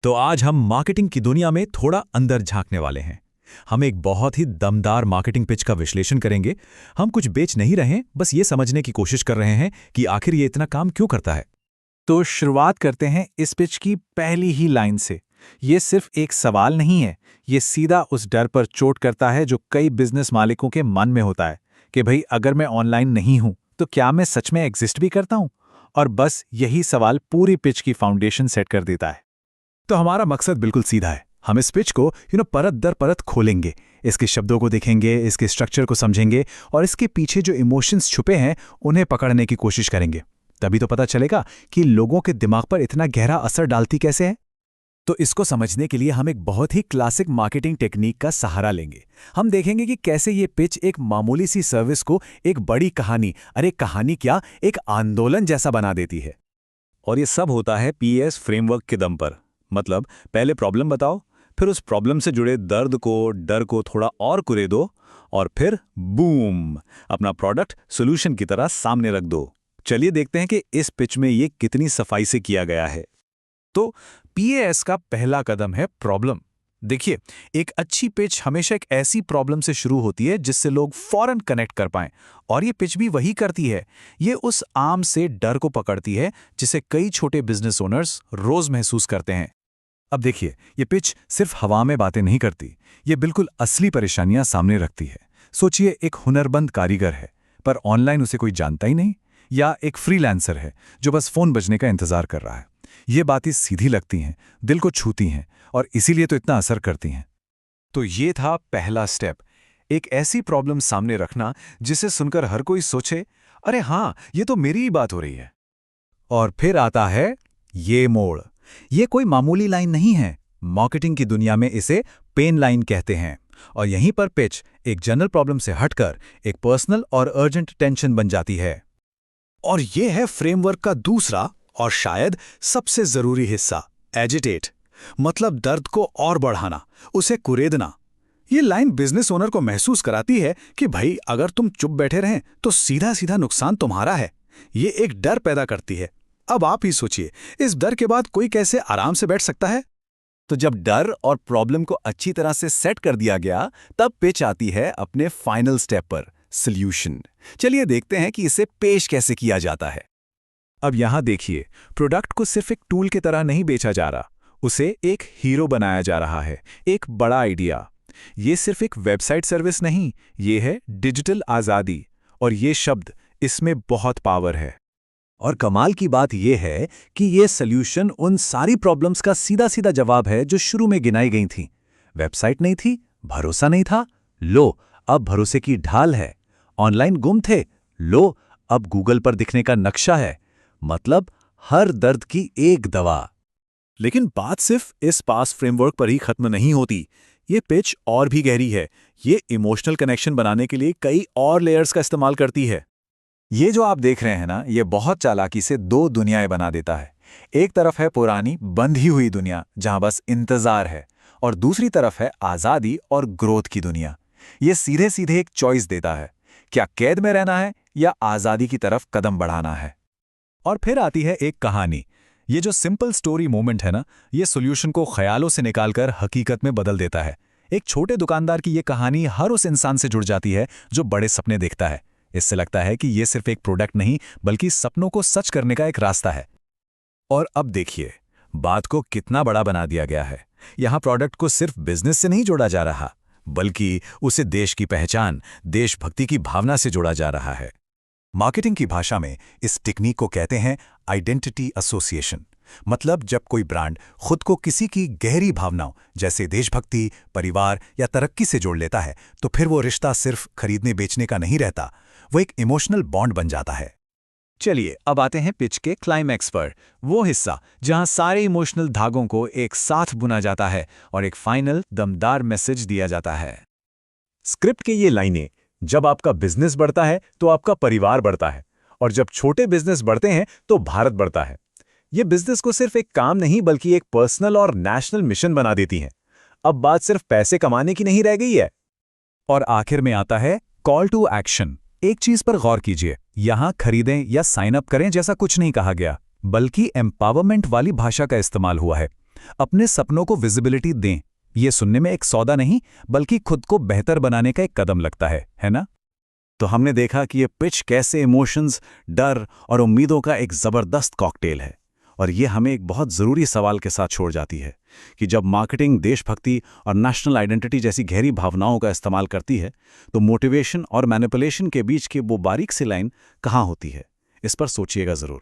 तो आज हम मार्केटिंग की दुनिया में थोड़ा अंदर झांकने वाले हैं। हम एक बहुत ही दमदार मार्केटिंग पिच का विश्लेषण करेंगे। हम कुछ बेच नहीं रहे हैं, बस ये समझने की कोशिश कर रहे हैं कि आखिर ये इतना काम क्यों करता है। तो शुरुआत करते हैं इस पिच की पहली ही लाइन से। ये सिर्फ एक सवाल नहीं है, ये सीधा उस डर पर चोट करता है जो कई बिजनेस मालिकों के मन में होता है कि भाई अगर मैं ऑनलाइन नहीं हूं तो क्या मैं सच में एग्जिस्ट भी करता हूं। और बस यही सवाल पूरी पिच की फाउंडेशन सेट कर देता है। तो हमारा मकसद बिल्कुल सीधा है। हम इस पिच को परत दर परत खोलेंगे, इसके शब्दों को देखेंगे, इसके स्ट्रक्चर को समझेंगे और इसके पीछे जो इमोशंस छुपे हैं उन्हें पकड़ने की कोशिश करेंगे। तभी तो पता चलेगा कि लोगों के दिमाग पर इतना गहरा असर डालती कैसे है। तो इसको समझने के लिए हम एक बहुत ही क्लासिक मार्केटिंग टेक्निक का सहारा लेंगे। हम देखेंगे कि कैसे ये पिच एक मामूली सी सर्विस को एक बड़ी कहानी, अरे कहानी क्या, एक आंदोलन जैसा बना देती है। और ये सब होता है पीएस फ्रेमवर्क के दम पर। मतलब पहले प्रॉब्लम बताओ, फिर उस प्रॉब्लम से जुड़े दर्द को, डर को थोड़ा और कुरेदो और फिर बूम, अपना प्रोडक्ट सोल्यूशन की तरह सामने रख दो। चलिए देखते हैं कि इस पिच में ये कितनी सफाई से किया गया है। तो पीएएस का पहला कदम है प्रॉब्लम। देखिए, एक अच्छी पिच हमेशा एक ऐसी प्रॉब्लम से शुरू होती है जिससे लोग फौरन कनेक्ट कर पाएं, और ये पिच भी वही करती है। ये उस आम से डर को पकड़ती है जिसे कई छोटे बिजनेस ओनर्स रोज महसूस करते हैं। अब देखिए, ये पिच सिर्फ हवा में बातें नहीं करती, ये बिल्कुल असली परेशानियां सामने रखती है। सोचिए, एक हुनरमंद कारीगर है पर ऑनलाइन उसे कोई जानता ही नहीं, या एक फ्रीलांसर है जो बस फोन बजने का इंतजार कर रहा है। ये बातें सीधी लगती हैं, दिल को छूती हैं और इसीलिए तो इतना असर करती हैं। तो ये था पहला स्टेप, एक ऐसी प्रॉब्लम सामने रखना जिसे सुनकर हर कोई सोचे, अरे हाँ, ये तो मेरी ही बात हो रही है। और फिर आता है ये मोड़। ये कोई मामूली लाइन नहीं है, मार्केटिंग की दुनिया में इसे पेन लाइन कहते हैं। और यहीं पर पिच एक जनरल प्रॉब्लम से हटकर एक पर्सनल और अर्जेंट टेंशन बन जाती है। और ये है फ्रेमवर्क का दूसरा और शायद सबसे जरूरी हिस्सा, एजिटेट। मतलब दर्द को और बढ़ाना, उसे कुरेदना। ये लाइन बिजनेस ओनर को महसूस कराती है कि भाई अगर तुम चुप बैठे रहें तो सीधा सीधा नुकसान तुम्हारा है। ये एक डर पैदा करती है। अब आप ही सोचिए, इस डर के बाद कोई कैसे आराम से बैठ सकता है। तो जब डर और प्रॉब्लम को अच्छी तरह से सेट कर दिया गया, तब पिच आती है अपने फाइनल स्टेप पर, सॉल्यूशन। चलिए देखते हैं कि इसे पेश कैसे किया जाता है। अब यहां देखिए, प्रोडक्ट को सिर्फ एक टूल की तरह नहीं बेचा जा रहा, उसे एक हीरो बनाया जा रहा है, एक बड़ा आइडिया। ये सिर्फ एक वेबसाइट सर्विस नहीं, ये है डिजिटल आज़ादी। और ये शब्द, इसमें बहुत पावर है। और कमाल की बात यह है कि ये सॉल्यूशन उन सारी प्रॉब्लम्स का सीधा सीधा जवाब है जो शुरू में गिनाई गई थीं। वेबसाइट नहीं थी, भरोसा नहीं था, लो अब भरोसे की ढाल है। ऑनलाइन गुम थे, लो अब गूगल पर दिखने का नक्शा है। मतलब हर दर्द की एक दवा। लेकिन बात सिर्फ इस पास फ्रेमवर्क पर ही खत्म नहीं होती। ये पिच और भी गहरी है। ये इमोशनल कनेक्शन बनाने के लिए कई और लेयर्स का इस्तेमाल करती है। ये जो आप देख रहे हैं ना, ये बहुत चालाकी से दो दुनियाएं बना देता है। एक तरफ है पुरानी बंधी हुई दुनिया जहां बस इंतजार है, और दूसरी तरफ है आज़ादी और ग्रोथ की दुनिया। ये सीधे सीधे एक चॉइस देता है, क्या कैद में रहना है या आज़ादी की तरफ कदम बढ़ाना है। और फिर आती है एक कहानी। ये जो सिंपल स्टोरी मोमेंट है ना, ये सॉल्यूशन को ख्यालों से निकालकर हकीकत में बदल देता है। एक छोटे दुकानदार की ये कहानी हर उस इंसान से जुड़ जाती है जो बड़े सपने देखता है। इससे लगता है कि ये सिर्फ एक प्रोडक्ट नहीं, बल्कि सपनों को सच करने का एक रास्ता है। और अब देखिए, बात को कितना बड़ा बना दिया गया है। यहां प्रोडक्ट को सिर्फ बिजनेस से नहीं जोड़ा जा रहा, बल्कि उसे देश की पहचान, देशभक्ति की भावना से जोड़ा जा रहा है। मार्केटिंग की भाषा में इस टेक्निक को कहते हैं आइडेंटिटी एसोसिएशन। मतलब जब कोई ब्रांड खुद को किसी की गहरी भावनाओं जैसे देशभक्ति, परिवार या तरक्की से जोड़ लेता है, तो फिर वो रिश्ता सिर्फ खरीदने बेचने का नहीं रहता, वो एक इमोशनल बॉन्ड बन जाता है। चलिए अब आते हैं पिच के क्लाइमैक्स पर, वो हिस्सा जहां सारे इमोशनल धागों को एक साथ बुना जाता है और एक फाइनल दमदार मैसेज दिया जाता है। स्क्रिप्ट के ये लाइनें, जब आपका बिजनेस बढ़ता है तो आपका परिवार बढ़ता है, और जब छोटे बिजनेस बढ़ते हैं तो भारत बढ़ता है। ये बिजनेस को सिर्फ एक काम नहीं बल्कि एक पर्सनल और नेशनल मिशन बना देती हैं। अब बात सिर्फ पैसे कमाने की नहीं रह गई है। और आखिर में आता है कॉल टू एक्शन। एक चीज पर गौर कीजिए, यहां खरीदें या साइन अप करें जैसा कुछ नहीं कहा गया, बल्कि एम्पावरमेंट वाली भाषा का इस्तेमाल हुआ है। अपने सपनों को विजिबिलिटी दें। ये सुनने में एक सौदा नहीं, बल्कि खुद को बेहतर बनाने का एक कदम लगता है ना? तो हमने देखा कि ये पिच कैसे इमोशंस, डर और उम्मीदों का एक ज़बरदस्त कॉकटेल है। और ये हमें एक बहुत ज़रूरी सवाल के साथ छोड़ जाती है कि जब मार्केटिंग देशभक्ति और नेशनल आइडेंटिटी जैसी गहरी भावनाओं का इस्तेमाल करती है, तो मोटिवेशन और मैनिपुलेशन के बीच की वो बारीक सी लाइन कहाँ होती है? इस पर सोचिएगा ज़रूर।